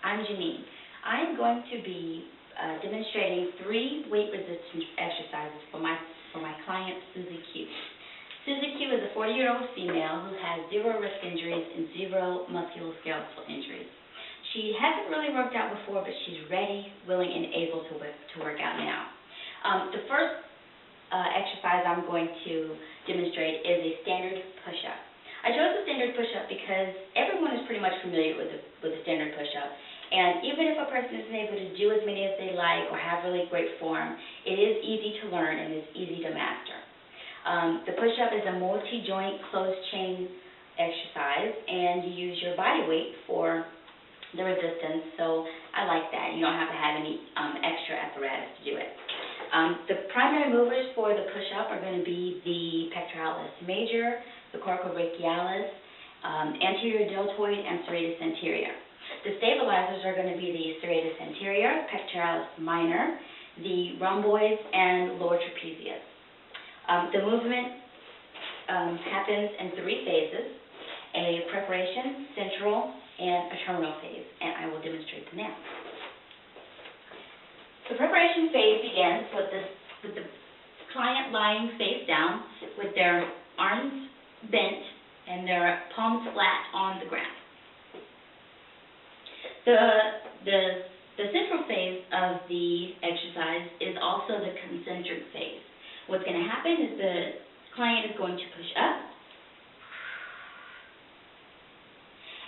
I'm Janine. I'm going to be demonstrating 3 weight resistance exercises for my client, Susie Q. Susie Q is a 40-year-old female who has 0 wrist injuries and 0 musculoskeletal injuries. She hasn't really worked out before, but she's ready, willing, and able to work out now. The first exercise I'm going to demonstrate is a standard push-up. I chose the standard push-up because everyone is pretty much familiar with the standard push-up. And even if a person isn't able to do as many as they like or have really great form, it is easy to learn and it's easy to master. The push-up is a multi-joint closed chain exercise, and you use your body weight for the resistance, so I like that. You don't have to have any extra apparatus to do it. The primary movers for the push-up are going to be the pectoralis major, the coracobrachialis, anterior deltoid, and serratus anterior. The stabilizers are going to be the serratus anterior, pectoralis minor, the rhomboids, and lower trapezius. The movement happens in 3 phases: a preparation, central, and a terminal phase, and I will demonstrate them now. The preparation phase begins with the client lying face down with their arms bent and their palms flat on the ground. The central phase of the exercise is also the concentric phase. What's going to happen is the client is going to push up,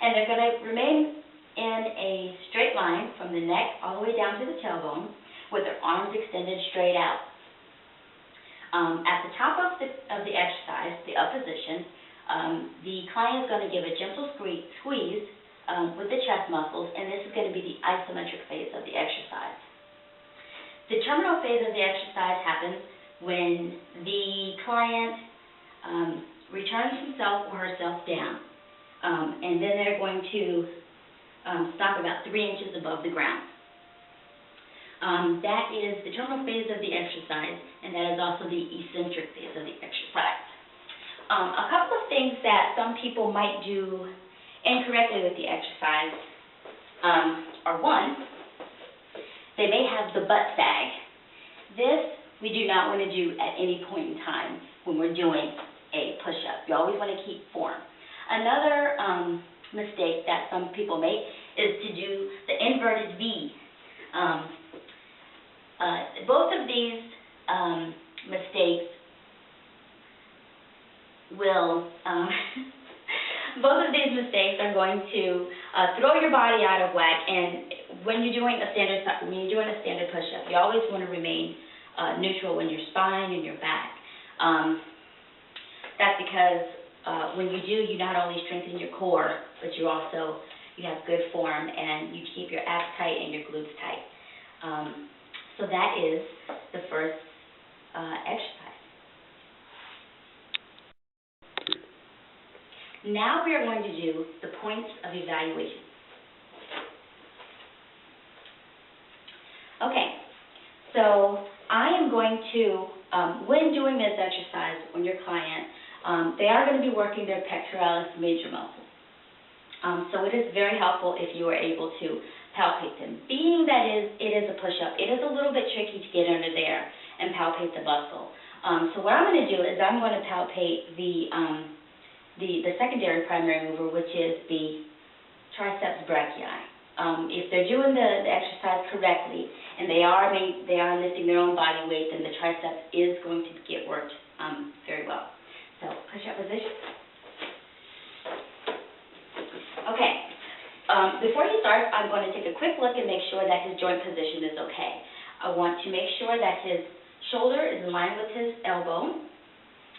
and they're going to remain in a straight line from the neck all the way down to the tailbone with their arms extended straight out. At the top of the exercise, the up position, the client is going to give a gentle squeeze with the chest muscles, and this is going to be the isometric phase of the exercise. The terminal phase of the exercise happens when the client returns himself or herself down, and then they're going to stop about 3 inches above the ground. That is the terminal phase of the exercise, and that is also the eccentric phase of the exercise. A couple of things that some people might do incorrectly with the exercise are: 1, they may have the butt sag. This we do not want to do at any point in time when we're doing a push-up. You always want to keep form. Another mistake that some people make is to do the inverted V. Both of these mistakes will both of these mistakes are going to throw your body out of whack. And when you're doing a standard push-up, you always want to remain neutral in your spine and your back. That's because when you do, you not only strengthen your core, but you have good form, and you keep your abs tight and your glutes tight. So that is the first exercise. Now we are going to do the points of evaluation. Okay, so I am going to, when doing this exercise on your client, they are going to be working their pectoralis major muscle. So it is very helpful if you are able to palpate them. Being that it is a push-up, it is a little bit tricky to get under there and palpate the muscle. So what I'm going to do is I'm going to palpate the secondary primary mover, which is the triceps brachii. If they're doing the exercise correctly and they are lifting their own body weight, then the triceps is going to get worked very well. So push-up position. Okay. Before he starts, I'm going to take a quick look and make sure that his joint position is okay. I want to make sure that his shoulder is in line with his elbow,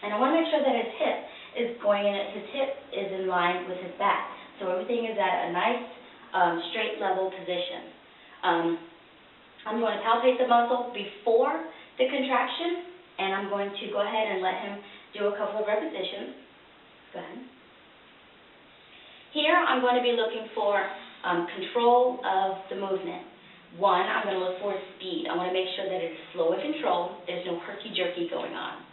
and I want to make sure that his hip is in line with his back. So everything is at a nice straight level position. I'm going to palpate the muscle before the contraction, and I'm going to go ahead and let him do a couple of repetitions. Go ahead. Here I'm going to be looking for control of the movement. 1, I'm going to look for speed. I want to make sure that it's slow and controlled. There's no herky-jerky going on.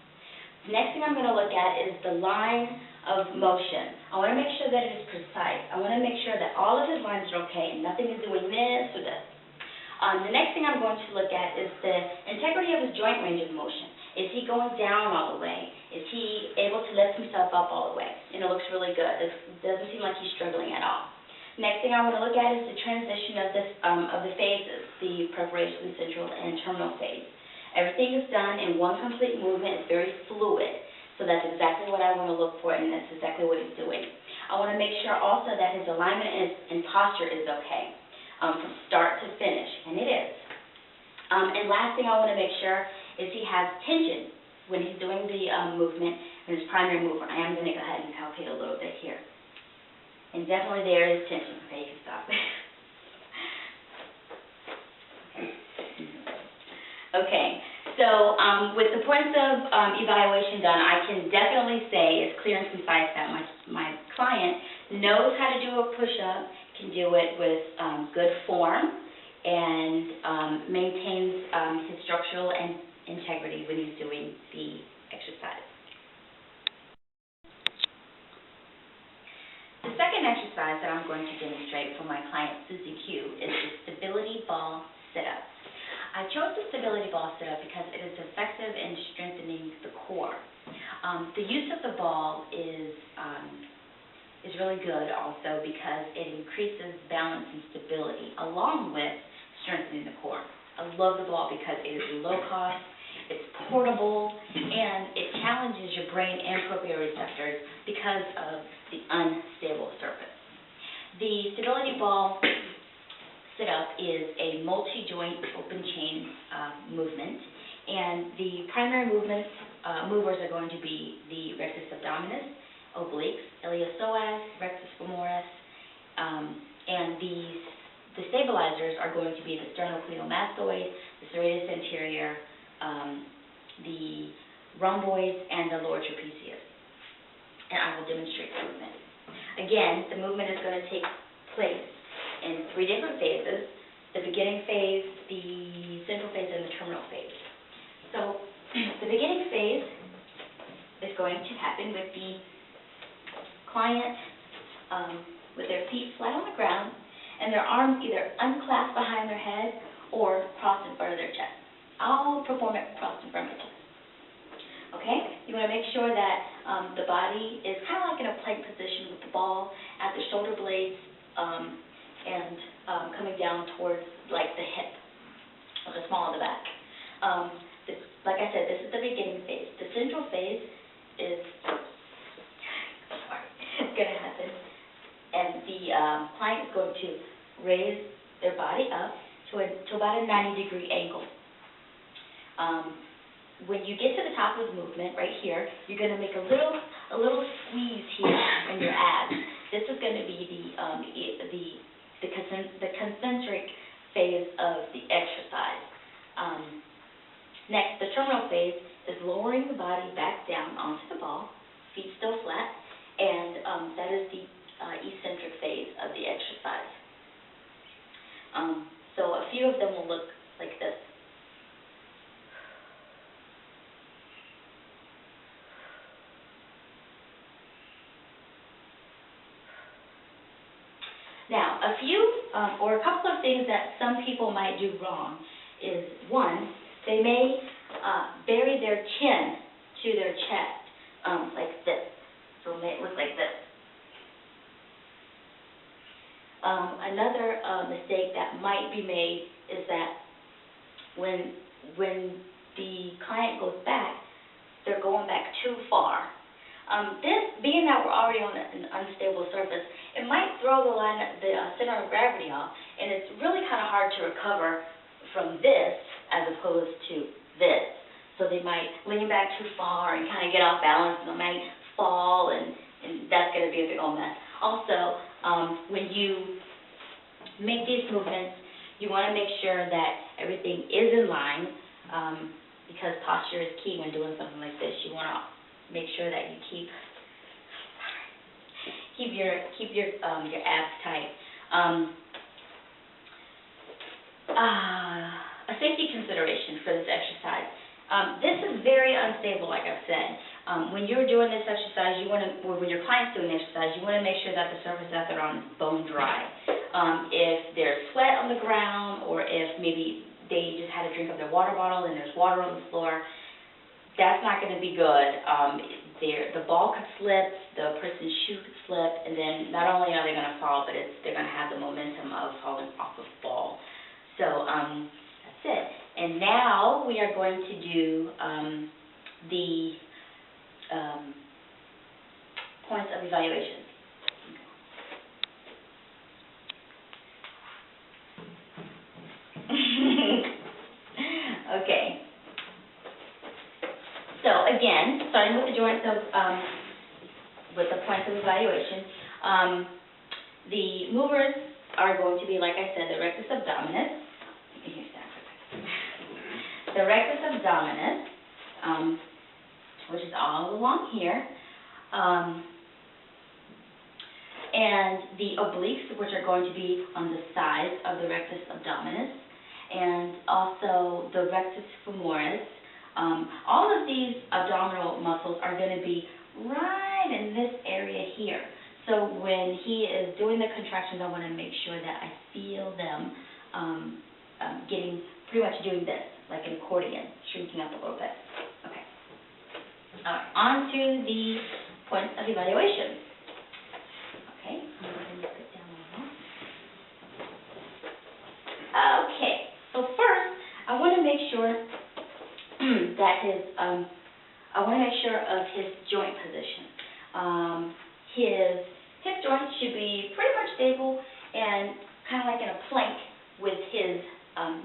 The next thing I'm going to look at is the line of motion. I want to make sure that it is precise. I want to make sure that all of his lines are okay and nothing is doing this or this. The next thing I'm going to look at is the integrity of his joint range of motion. Is he going down all the way? Is he able to lift himself up all the way? And it looks really good. It doesn't seem like he's struggling at all. Next thing I want to look at is the transition of the phases, the preparation, central, and terminal phase. Everything is done in one complete movement. It's very fluid. So that's exactly what I want to look for, and that's exactly what he's doing. I want to make sure also that his alignment and posture is okay from start to finish, and it is. And last thing I want to make sure is he has tension when he's doing the movement in his primary mover. I am going to go ahead and palpate a little bit here. And definitely there is tension. Okay, you can stop. Okay, so with the points of evaluation done, I can definitely say it's clear and concise that my client knows how to do a push-up, can do it with good form, and maintains his structural and integrity when he's doing the exercise. The second exercise that I'm going to demonstrate for my client, Susie Q, is the stability ball sit-up. I chose the stability ball sit-up because it is effective in strengthening the core. The use of the ball is really good also because it increases balance and stability along with strengthening the core. I love the ball because it is low cost, it's portable, and it challenges your brain and proprioceptors because of the unstable surface. The stability ball sit-up is a multi-joint open chain movement, and the primary movers are going to be the rectus abdominis, obliques, iliopsoas, rectus femoris, and the stabilizers are going to be the sternocleidomastoid, the serratus anterior, the rhomboids, and the lower trapezius. And I will demonstrate the movement. Again, the movement is going to take place in 3 different phases: the beginning phase, the central phase, and the terminal phase. So the beginning phase is going to happen with the client with their feet flat on the ground and their arms either unclasped behind their head or crossed in front of their chest. I'll perform it crossed in front of my chest. Okay? You want to make sure that the body is kind of like in a plank position with the ball at the shoulder blades and coming down towards like the hip, or the small of the back. Like I said, this is the beginning phase. The central phase is going to happen, and the client is going to raise their body up to about a 90-degree angle. When you get to the top of the movement, right here, you're going to make a little squeeze here in your abs. This is going to be the concentric phase of the exercise. Next, the terminal phase is lowering the body back down onto the ball, feet still flat, and that is the eccentric phase of the exercise. So a few of them will look like this. Now, a couple of things that some people might do wrong is, one, they may bury their chin to their chest, like this. So it may look like this. Another mistake that might be made is that when the client goes back, they're going back too far. Being that we're already on an unstable surface, it might throw the center of gravity off, and it's really kind of hard to recover from this as opposed to this. So they might lean back too far and kind of get off balance, and they might fall, and that's going to be a big old mess. Also, when you make these movements, you want to make sure that everything is in line, because posture is key when doing something like this. You want to make sure that you keep your abs tight. A safety consideration for this exercise. This is very unstable, like I've said. When you're doing this exercise, or when your client's doing the exercise, you want to make sure that the surface that they're on is bone dry. If there's sweat on the ground, or if maybe they just had a drink of their water bottle and there's water on the floor, that's not going to be good. The ball could slip, the person's shoe could slip, and then not only are they going to fall, but they're going to have the momentum of falling off the ball. So that's it. And now we are going to do the points of evaluation. Okay. So again, starting with the joints of, with the points of evaluation, the movers are going to be, like I said, the rectus abdominis. You can hear that. The rectus abdominis, which is all along here, and the obliques, which are going to be on the sides of the rectus abdominis, and also the rectus femoris. All of these abdominal muscles are going to be right in this area here. So when he is doing the contractions, I want to make sure that I feel them getting, pretty much doing this, like an accordion, shrinking up a little bit. Okay. All right, on to the points of evaluation. Okay, I'm going to put down my notes. Okay, so first, I want to make sure that I want to make sure of his joint position. His hip joint should be pretty much stable and kind of like in a plank with his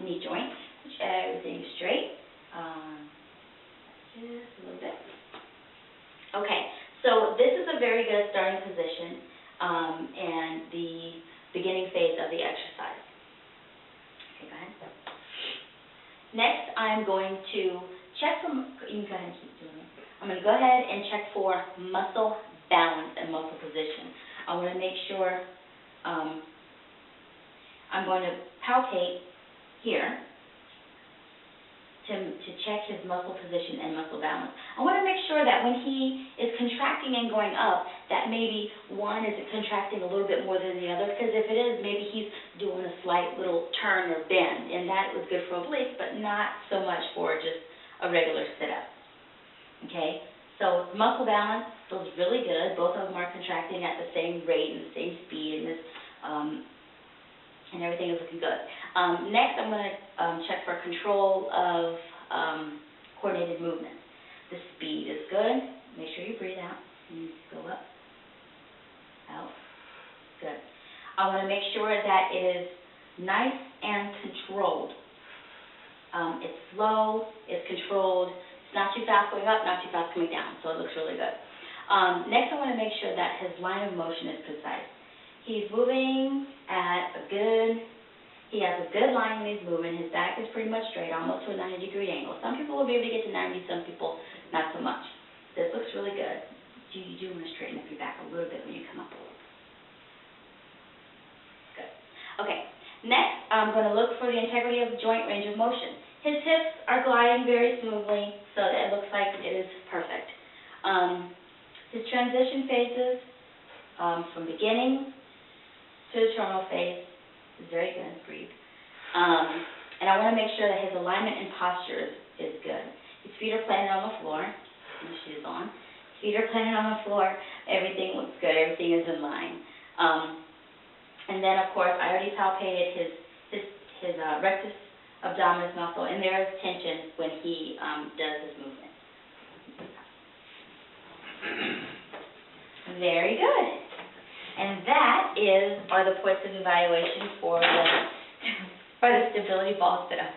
knee joint, which everything is straight. Just a little bit. Okay, so this is a very good starting position and the beginning phase of the exercise. Okay, go ahead. Next, I'm going to check for, you can go ahead and keep doing it. I'm going to go ahead and check for muscle balance and muscle position. I want to make sure, I'm going to palpate here to check his muscle position and muscle balance. I want to make sure that when he is contracting and going up, that maybe one is contracting a little bit more than the other, because if it is, maybe he's doing a slight little turn or bend, and that was good for obliques, but not so much for just a regular sit-up. Okay, so muscle balance feels really good. Both of them are contracting at the same rate and the same speed, and this and everything is looking good. Next, I'm going to check for control of coordinated movement. The speed is good. Make sure you breathe out. And go up, out. Good. I want to make sure that it is nice and controlled. It's slow, it's controlled. It's not too fast going up, not too fast coming down, so it looks really good. Next, I want to make sure that his line of motion is precise. He's moving at he has a good line when he's moving. His back is pretty much straight, almost to a 90-degree angle. Some people will be able to get to 90, some people not so much. This looks really good. You do want to straighten up your back a little bit when you come up. Good. Okay. Next, I'm going to look for the integrity of the joint range of motion. His hips are gliding very smoothly, so that it looks like it is perfect. His transition phases from beginning to the terminal phase is very good. Breathe. And I want to make sure that his alignment and posture is good. His feet are planted on the floor. His shoes on. His feet are planted on the floor. Everything looks good. Everything is in line. And then, of course, I already palpated his rectus abdominis muscle, and there is tension when he does his movement. Very good. And that are the points of evaluation for the stability ball sit-up.